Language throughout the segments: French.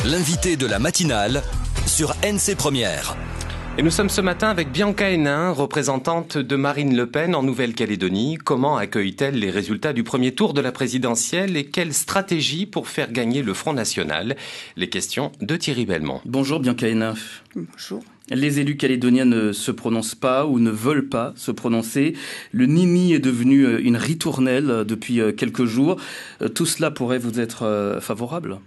L'invité de la matinale sur NC Première. Et nous sommes ce matin avec Bianca Henin, représentante de Marine Le Pen en Nouvelle-Calédonie. Comment accueille-t-elle les résultats du premier tour de la présidentielle et quelle stratégie pour faire gagner le Front National? Les questions de Thierry Belmont. Bonjour Bianca Henin. Bonjour. Les élus calédoniens ne se prononcent pas ou ne veulent pas se prononcer. Le Nini est devenu une ritournelle depuis quelques jours. Tout cela pourrait vous être favorable ?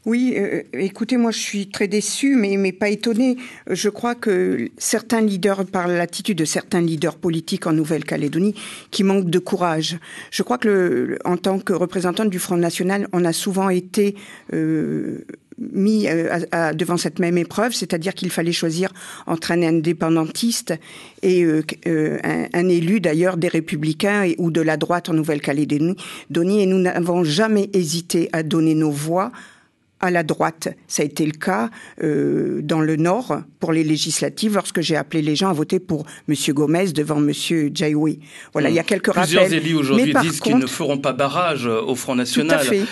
Oui, écoutez, moi je suis très déçue, mais pas étonnée. Je crois que certains leaders, par l'attitude de certains leaders politiques en Nouvelle-Calédonie, qui manquent de courage. Je crois que en tant que représentante du Front National, on a souvent été mis devant cette même épreuve, c'est-à-dire qu'il fallait choisir entre un indépendantiste et un élu d'ailleurs des Républicains ou de la droite en Nouvelle-Calédonie. Et nous n'avons jamais hésité à donner nos voix à la droite. Ça a été le cas dans le Nord pour les législatives lorsque j'ai appelé les gens à voter pour M. Gomez devant M. Jaiwe. Voilà, il y a quelques rappels. Plusieurs élus aujourd'hui disent qu'ils ne feront pas barrage au Front National. Tout à fait.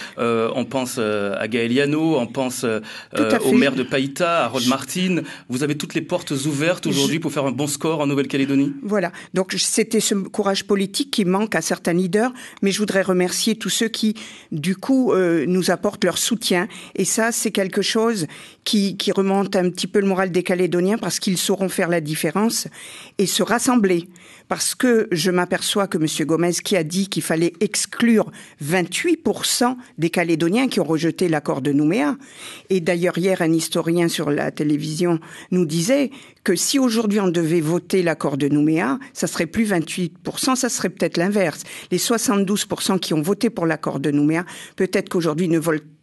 On pense à Gaël Yano, on pense au maire de Païta, Harold Martin. Vous avez toutes les portes ouvertes aujourd'hui pour faire un bon score en Nouvelle-Calédonie ? Voilà, donc c'était ce courage politique qui manque à certains leaders, mais je voudrais remercier tous ceux qui, du coup, nous apportent leur soutien. Et ça, c'est quelque chose qui remonte un petit peu le moral des Calédoniens parce qu'ils sauront faire la différence et se rassembler. Parce que je m'aperçois que M. Gomez, qui a dit qu'il fallait exclure 28% des Calédoniens qui ont rejeté l'accord de Nouméa, et d'ailleurs hier un historien sur la télévision nous disait que si aujourd'hui on devait voter l'accord de Nouméa, ça serait plus 28%, ça serait peut-être l'inverse. Les 72% qui ont voté pour l'accord de Nouméa, peut-être qu'aujourd'hui ne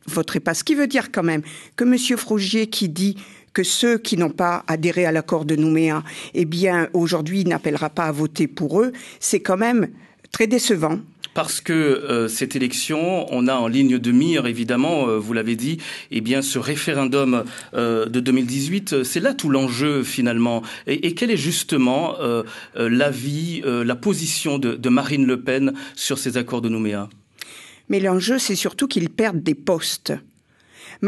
voteraient pas. Ce qui veut dire quand même que M. Frougier qui dit que ceux qui n'ont pas adhéré à l'accord de Nouméa, eh bien, aujourd'hui, il n'appellera pas à voter pour eux, c'est quand même très décevant. Parce que cette élection, on a en ligne de mire, évidemment, vous l'avez dit, eh bien, ce référendum de 2018, c'est là tout l'enjeu, finalement. Et quel est justement l'avis, la position de Marine Le Pen sur ces accords de Nouméa ? Mais l'enjeu, c'est surtout qu'ils perdent des postes.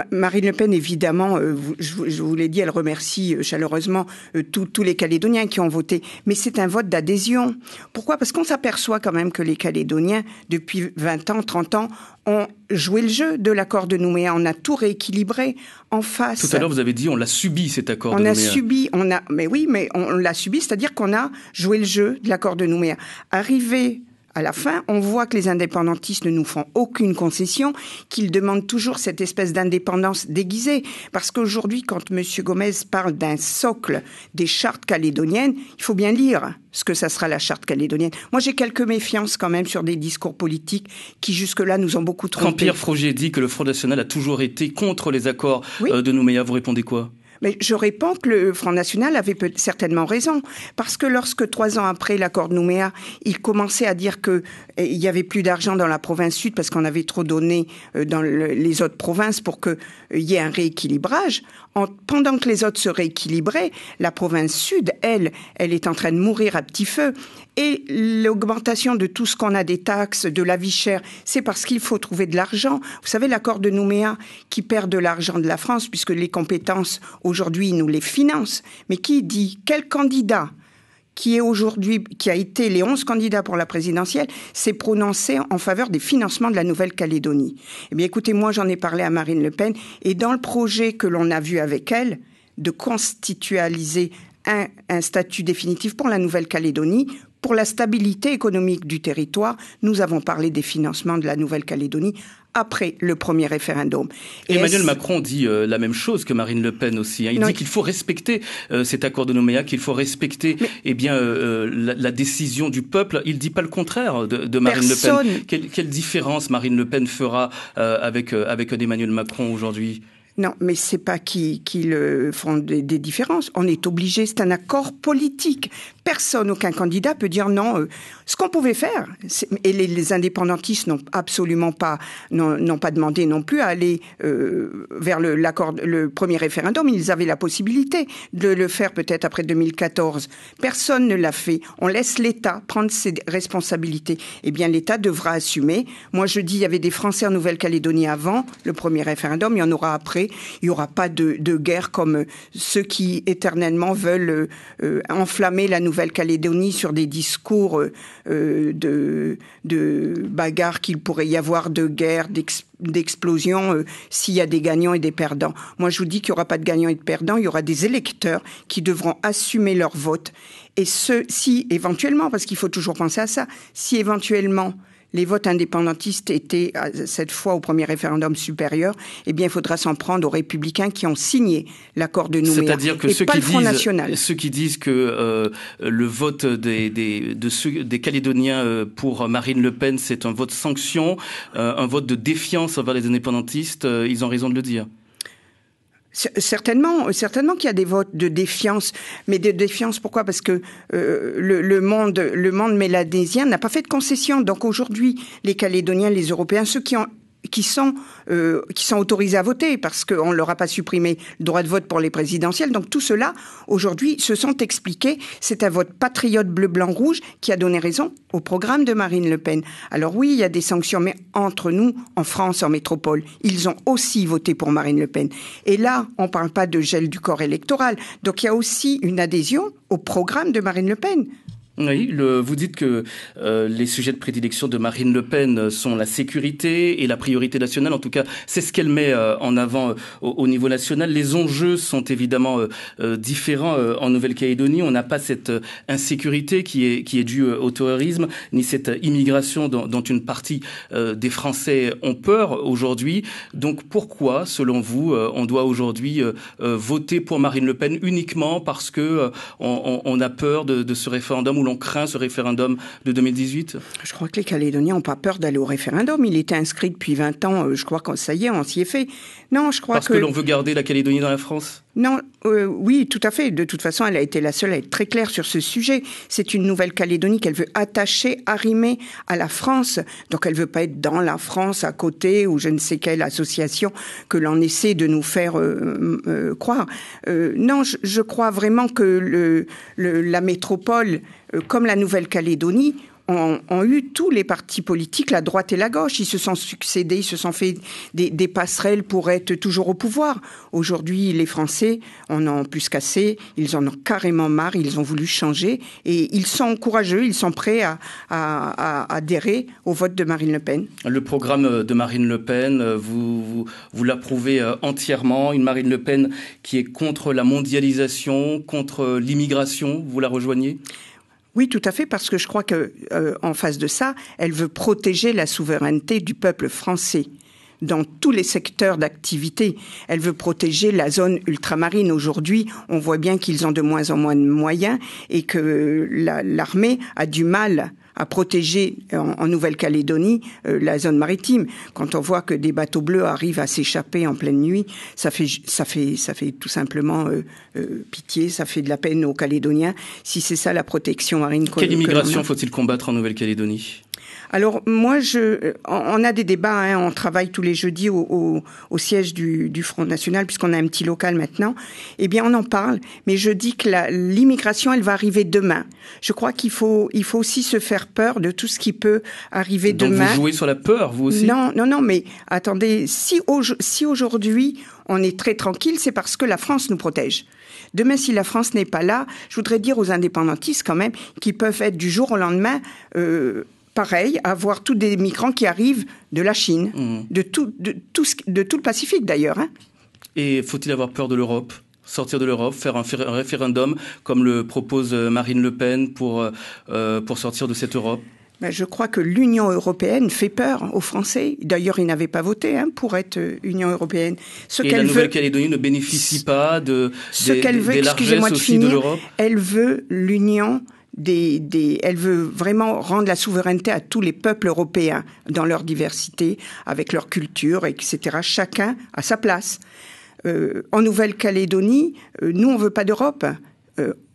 Marine Le Pen, évidemment, je vous l'ai dit, elle remercie chaleureusement tous les Calédoniens qui ont voté. Mais c'est un vote d'adhésion. Pourquoi ? Parce qu'on s'aperçoit quand même que les Calédoniens, depuis 20 ans, 30 ans, ont joué le jeu de l'accord de Nouméa. On a tout rééquilibré en face. Tout à l'heure, vous avez dit, on l'a subi, cet accord de Nouméa. Mais oui, mais on l'a subi, c'est-à-dire qu'on a joué le jeu de l'accord de Nouméa. Arrivé à la fin, on voit que les indépendantistes ne nous font aucune concession, qu'ils demandent toujours cette espèce d'indépendance déguisée. Parce qu'aujourd'hui, quand M. Gomez parle d'un socle des chartes calédoniennes, il faut bien lire ce que ça sera la charte calédonienne. Moi, j'ai quelques méfiances quand même sur des discours politiques qui jusque-là nous ont beaucoup trompés. Quand Pierre Frougier dit que le Front National a toujours été contre les accords de Nouméa, vous répondez quoi ? Mais je réponds que le Front National avait certainement raison. Parce que lorsque 3 ans après l'accord de Nouméa, il commençait à dire que il y avait plus d'argent dans la province sud parce qu'on avait trop donné dans les autres provinces pour qu'il y ait un rééquilibrage. Pendant que les autres se rééquilibraient, la province sud, elle est en train de mourir à petit feu. Et l'augmentation de tout ce qu'on a des taxes, de la vie chère, c'est parce qu'il faut trouver de l'argent. Vous savez, l'accord de Nouméa qui perd de l'argent de la France, puisque les compétences, aujourd'hui, nous les financent. Mais qui dit, quel candidat qui a été les 11 candidats pour la présidentielle, s'est prononcé en faveur des financements de la Nouvelle-Calédonie. Eh bien, écoutez, moi, j'en ai parlé à Marine Le Pen, et dans le projet que l'on a vu avec elle, de constitualiser un statut définitif pour la Nouvelle-Calédonie, pour la stabilité économique du territoire, nous avons parlé des financements de la Nouvelle-Calédonie après le premier référendum. Et Emmanuel Macron dit la même chose que Marine Le Pen aussi. Il dit qu'il faut respecter cet accord de Nouméa, qu'il faut respecter la décision du peuple. Il ne dit pas le contraire de Marine Le Pen. Quelle différence Marine Le Pen fera avec Emmanuel Macron aujourd'hui ? Non, mais c'est pas qui le font des différences. On est obligé, c'est un accord politique. Personne, aucun candidat peut dire non. Ce qu'on pouvait faire, et les indépendantistes n'ont absolument pas, n'ont pas demandé non plus à aller vers le premier référendum. Ils avaient la possibilité de le faire peut-être après 2014. Personne ne l'a fait. On laisse l'État prendre ses responsabilités. Eh bien, l'État devra assumer. Moi, je dis, il y avait des Français en Nouvelle-Calédonie avant le premier référendum, il y en aura après. rassurer. Il n'y aura pas de guerre comme ceux qui éternellement veulent enflammer la Nouvelle-Calédonie sur des discours de bagarre qu'il pourrait y avoir, de guerre, d'explosion, s'il y a des gagnants et des perdants. Moi, je vous dis qu'il n'y aura pas de gagnants et de perdants. Il y aura des électeurs qui devront assumer leur vote. Et si éventuellement, parce qu'il faut toujours penser à ça, si éventuellement les votes indépendantistes étaient cette fois au premier référendum supérieur, eh bien il faudra s'en prendre aux républicains qui ont signé l'accord de Nouméa. C'est-à-dire que ceux qui disent que le vote des Calédoniens pour Marine Le Pen, c'est un vote sanction, un vote de défiance envers les indépendantistes, ils ont raison de le dire. Certainement qu'il y a des votes de défiance, mais de défiance pourquoi ? Parce que le monde mélanésien n'a pas fait de concession. Donc aujourd'hui, les Calédoniens, les Européens, ceux qui sont autorisés à voter parce qu'on leur a pas supprimé le droit de vote pour les présidentielles. Donc tout cela, aujourd'hui, se sont expliqués. C'est un vote patriote bleu-blanc-rouge qui a donné raison au programme de Marine Le Pen. Alors oui, il y a des sanctions, mais entre nous, en France, en métropole, ils ont aussi voté pour Marine Le Pen. Et là, on parle pas de gel du corps électoral. Donc il y a aussi une adhésion au programme de Marine Le Pen. Oui, vous dites que les sujets de prédilection de Marine Le Pen sont la sécurité et la priorité nationale. En tout cas, c'est ce qu'elle met en avant au niveau national. Les enjeux sont évidemment différents en Nouvelle-Calédonie. On n'a pas cette insécurité qui est due au terrorisme, ni cette immigration dont une partie des Français ont peur aujourd'hui. Donc pourquoi, selon vous, on doit aujourd'hui voter pour Marine Le Pen uniquement parce que on a peur de ce référendum où l'on craint ce référendum de 2018 ? Je crois que les Calédoniens n'ont pas peur d'aller au référendum. Il était inscrit depuis 20 ans. Je crois qu'on ça y est, on s'y est fait. Non, je crois parce que l'on veut garder la Calédonie dans la France ? Non, oui, tout à fait. De toute façon, elle a été la seule à être très claire sur ce sujet. C'est une Nouvelle-Calédonie qu'elle veut attacher, arrimer à la France. Donc, elle veut pas être dans la France, à côté, ou je ne sais quelle association que l'on essaie de nous faire croire. Non, je crois vraiment que la métropole, comme la Nouvelle-Calédonie, ont eu tous les partis politiques, la droite et la gauche. Ils se sont succédés, ils se sont fait des passerelles pour être toujours au pouvoir. Aujourd'hui, les Français en ont plus qu'assez. Ils en ont carrément marre. Ils ont voulu changer. Et ils sont courageux. Ils sont prêts à adhérer au vote de Marine Le Pen. Le programme de Marine Le Pen, vous l'approuvez entièrement. Une Marine Le Pen qui est contre la mondialisation, contre l'immigration. Vous la rejoignez ? Oui, tout à fait, parce que je crois que en face de ça, elle veut protéger la souveraineté du peuple français dans tous les secteurs d'activité. Elle veut protéger la zone ultramarine. Aujourd'hui, on voit bien qu'ils ont de moins en moins de moyens et que l'armée a du mal à protéger en Nouvelle-Calédonie la zone maritime. Quand on voit que des bateaux bleus arrivent à s'échapper en pleine nuit, ça fait tout simplement pitié, ça fait de la peine aux Calédoniens. Si c'est ça la protection marine. Quelle immigration faut-il combattre en Nouvelle-Calédonie ? Alors moi, on a des débats, hein, on travaille tous les jeudis au siège du Front National, puisqu'on a un petit local maintenant. Eh bien, on en parle, mais je dis que l'immigration, elle va arriver demain. Je crois qu'il faut aussi se faire peur de tout ce qui peut arriver demain. Donc vous jouez sur la peur, vous aussi ? Non, mais attendez, si aujourd'hui on est très tranquille, c'est parce que la France nous protège. Demain, si la France n'est pas là, je voudrais dire aux indépendantistes quand même qu'ils peuvent être du jour au lendemain pareil, avoir tous des migrants qui arrivent de la Chine, de tout le Pacifique d'ailleurs. Hein. Et faut-il avoir peur de l'Europe ? Sortir de l'Europe, faire un référendum comme le propose Marine Le Pen pour sortir de cette Europe ? Je crois que l'Union européenne fait peur aux Français. D'ailleurs, ils n'avaient pas voté pour être Union européenne. La Nouvelle-Calédonie ne bénéficie pas des largesses aussi de l'Europe ? Elle veut l'Union elle veut vraiment rendre la souveraineté à tous les peuples européens dans leur diversité, avec leur culture, etc. Chacun à sa place. En Nouvelle-Calédonie, nous, on veut pas d'Europe.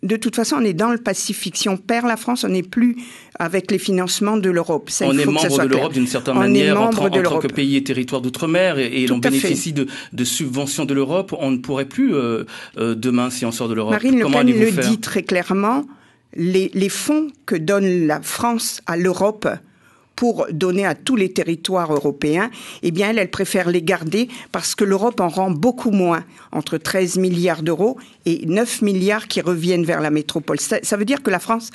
De toute façon, on est dans le Pacifique. Si on perd la France, on n'est plus avec les financements de l'Europe. Ça, on est membre de l'Europe d'une certaine manière en tant que pays et territoire d'outre-mer et l'on bénéficie de subventions de l'Europe. On ne pourrait plus demain, si on sort de l'Europe. Marine Le Pen le dit très clairement. Les fonds que donne la France à l'Europe pour donner à tous les territoires européens, eh bien elle préfère les garder parce que l'Europe en rend beaucoup moins, entre 13 milliards d'euros et 9 milliards qui reviennent vers la métropole. Ça veut dire que la France,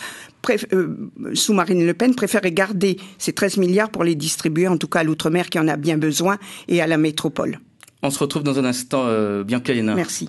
sous Marine Le Pen, préférait garder ces 13 milliards pour les distribuer, en tout cas à l'outre-mer qui en a bien besoin, et à la métropole. On se retrouve dans un instant, Bianca Hénin. Merci.